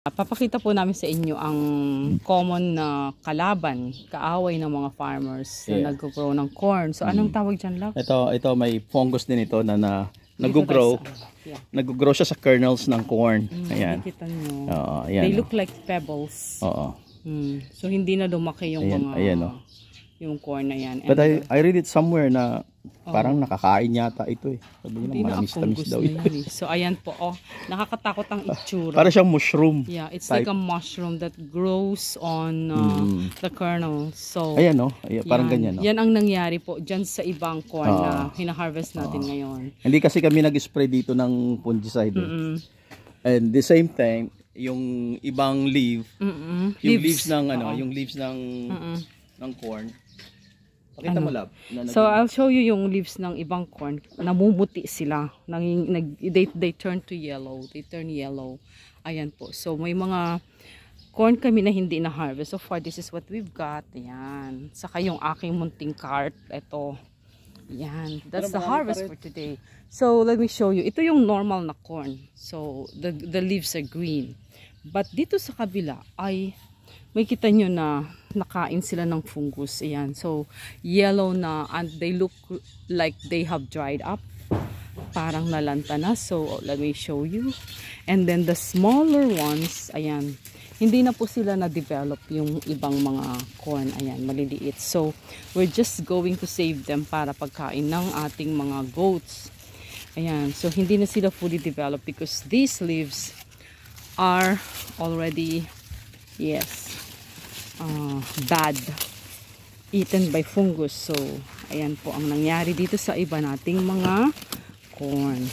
Papakita po namin sa inyo ang common na kalaban, kaaway ng mga farmers na nag-grow ng corn. So anong tawag dyan, Love? Ito may fungus din ito na nag-grow. Nag-grow siya sa kernels ng corn. Ayan. Nakikita nyo. Ayan, They look like pebbles. Oo. So hindi na lumaki yung yung corn na yan. But I read it somewhere na parang nakakain yata ito eh. Sabi nila manamis-tamis daw ito. So ayan po, nakakatakot ang itsura. Para siyang mushroom. Yeah, it's like a mushroom that grows on the kernel. So ayan parang ganyan. Yan ang nangyari po dyan sa ibang corn na hina-harvest natin ngayon. Hindi kasi kami nag-spray dito ng fungicide. And the same time, yung ibang yung leaves ng yung leaves ng corn. Pakita mo, Lab. So I'll show you yung leaves ng ibang corn. Namumuti sila. They turn to yellow. They turn yellow. Ayan po. So may mga corn kami na hindi na harvest. So far, this is what we've got. Ayan. Saka yung aking munting cart. Ito. Ayan. That's the harvest for today. So let me show you. Ito yung normal na corn. So the leaves are green. But dito sa kabila ay may kita nyo na nakain sila ng fungus. Ayan. So, yellow na and they look like they have dried up. Parang nalanta na. So, let me show you. And then the smaller ones, ayan, hindi na po sila na-develop yung ibang mga corn. Ayan, maliliit. So, we're just going to save them para pagkain ng ating mga goats. Ayan. So, hindi na sila fully developed because these leaves are already bad, eaten by fungus. So ayan po ang nangyari dito sa iba nating mga corn.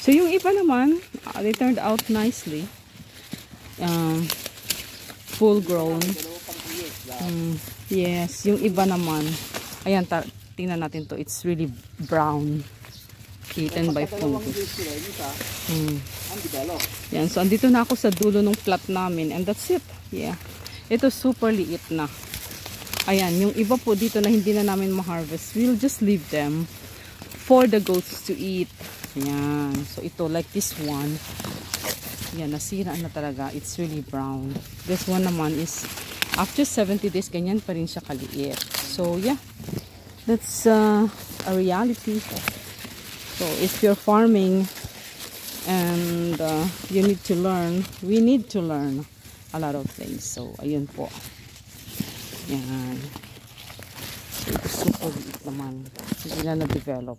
So yung iba naman, they turned out nicely, full grown. Yes, yung iba naman, ayan, tingnan natin to, it's really brown, eaten by fungus. Yan, so andito na ako sa dulo ng plot namin and that's it. Yeah. Ito super liit na. Ayan, yung iba po dito na hindi na namin ma-harvest, we'll just leave them for the goats to eat. Ayan. So ito, like this one. Yan, nasira na talaga. It's really brown. This one naman is, after 70 days, ganyan pa rin siya kaliit. So yeah, that's a reality. So if you're farming and you need to learn, we need to learn a lot of things. So ayun po. Yan. So, super liit naman. Hindi na na-develop.